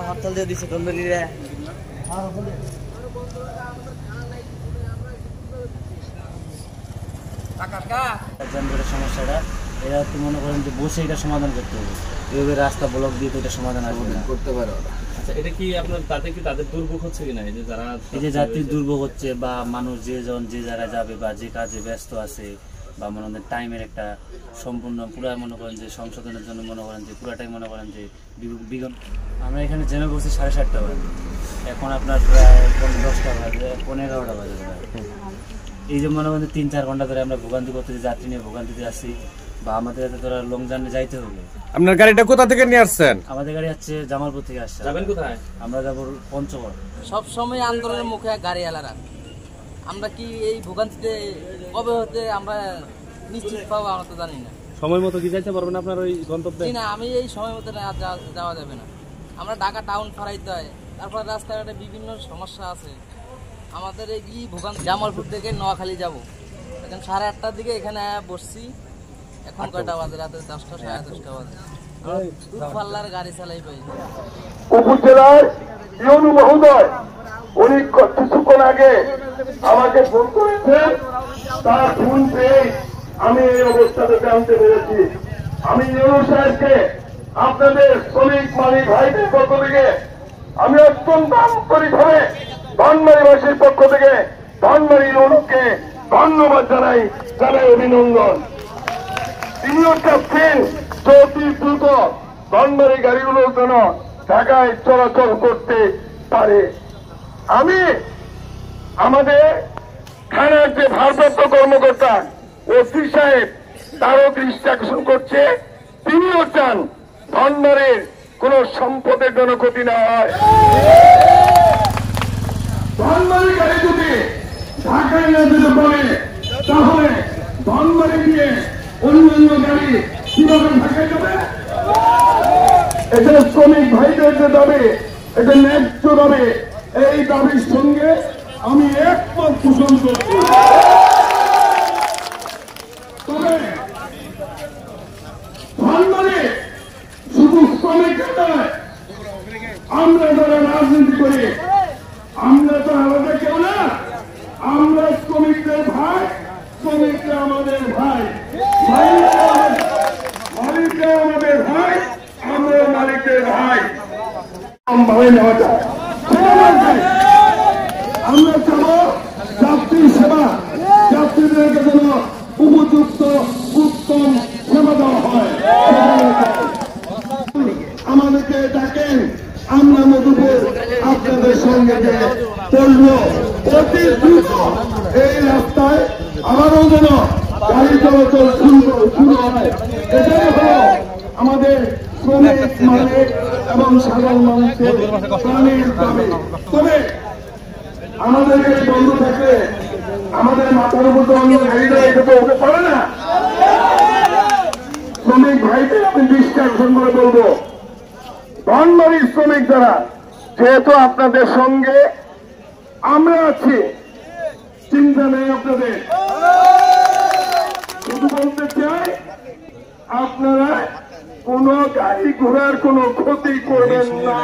হরতাল দিয়ে দিচ্ছে তন্দুরিরা। সমস্যাটা এরা তো মনে করেন যে বসে এটা সমাধান করতে হবে, এভাবে রাস্তা ব্লক দিয়ে তো এটা সমাধান করতে পারে। আচ্ছা, এটা কি আপনার তাতে কি তাদের দুর্ভোগ হচ্ছে কিনা, এই যে যারা এই যে যাত্রীর দুর্ভোগ হচ্ছে বা মানুষ যে যারা যাবে বা যে কাজে ব্যস্ত আছে বা মনে করেন টাইমের একটা সম্পূর্ণ পুরা মনে করেন যে সংশোধনের জন্য মনে করেন যে পুরাটাই মনে করেন যে বিগত আমরা এখানে জেনে বলছি 7:30 বাজে, এখন আপনার প্রায় 10টা বাজে, 11:30 বাজে। এই যে মনে করেন 3-4 ঘন্টা ধরে আমরা ভোগান্তি করতেছি, যাত্রী নিয়ে ভোগান্তিতে আসছি বা আমাদের এত ধরা লং জার্নি যাইতে হবে। আপনার গাড়িটা কোথা থেকে নিয়ে আসছেন? আমাদের গাড়ি হচ্ছে জামালপুর থেকে আসছে। যাবেন কোথায়? আমরা যাবো পঞ্চগড়। সবসময় আন্দোলনের মুখে গাড়িওয়ালারা, আমরা কি এই ভোগান্তিতে কবে হতে আমরা নিশ্চিত পাবো আমরা তো জানি না। সময় মতো কি যাইতে পারবেন আপনার ওই গন্তব্যে? না, আমি এই সময় মতো যাওয়া যাবে না। আমরা ঢাকা টাউন ফারাইতে হয়, তারপর রাস্তাঘাটে বিভিন্ন সমস্যা আছে আমাদের। এই কি ভোগান্তি জামালপুর থেকে নোয়াখালী যাব, এখন 8:30টার দিকে এখানে বসছি, এখন কয়টা বাজে? রাতে 10টা 10:30 বাজে। দূরপাল্লার গাড়ি চালাই পাই। উপজেলার ইউনু মহোদয় উনি কিছুক্ষণ আগে আমাকে ফোন করেছেন, তার ফোন পেয়ে আমি এই অবস্থাতে জানতে পেরেছি। আমি ইউনু সাহেবকে আপনাদের শ্রমিক মালিক ভাইদের পক্ষ থেকে আমি অত্যন্ত আন্তরিকভাবে ধনবাড়িবাসীর পক্ষ থেকে ধনবাড়ি ইউনুকে ধন্যবাদ জানাই অভিনন্দন। তিনিও চাচ্ছেন অতি দ্রুত ধনবাড়ি গাড়িগুলো যেন ঢাকায় চলাচল করতে পারে। আমি আমাদের থানার যে ভারপ্রাপ্ত কর্মকর্তা ওসি সাহেব তারও দৃষ্টি আকর্ষণ করছে, তিনিও চান ধনবাড়ির কোন সম্পদের জন্য ক্ষতি না হয়। ধনবাড়ি গাড়ি যদি ঢাকায় না যেতে পারে তাহলে ধনবাড়ি দিয়ে অন্যান্য গাড়ি কিভাবে ঢাকায় যাবে? এটা শ্রমিক ভাইদের যে দাবি, এটা ন্যায্য দাবি, এই দাবির সঙ্গে আমি একমত পোষণ করছি। তবে ধনবাড়ি শুধু শ্রমিকের নয়, আমরা যারা রাজনীতি করি আমরা তো আলাদা কেউ না, আমরা শ্রমিকদের ভাই, শ্রমিকরা আমাদের ভাই, মালিকরা আমাদের ভাই, আমরা মালিকের ভাই। ভাবে নেওয়া যায় আমরা চাবো যাত্রীর সেবা, যাত্রীদেরকে যেন উপযুক্ত উত্তম সেবা দেওয়া হয়। আমাদেরকে ডাকেন, আমরা মধুপুর আপনাদের সঙ্গে পড়ল অতি দ্রুত এই রাস্তায় আবারও যেন গাড়ি চলাচল শুরু হয়। এটাই হল আমাদের শ্রমিক মালিক এবং সাধারণ মানুষের প্রাণের দাবি। তবে আমাদের গাড়ি বন্ধ থাকলে আমাদের মাথার উপর তো অন্য গাড়িটা এটা তো হতে পারে না। শ্রমিক ভাইদের আমি দৃষ্টি আকর্ষণ করে বলবো, ধনবাড়ির শ্রমিক যারা, যেহেতু আপনাদের সঙ্গে আমরা আছি, চিন্তা নেই আপনাদের। শুধু বলতে চাই আপনারা কোন গাড়ি ঘোড়ার কোন ক্ষতি করবেন না।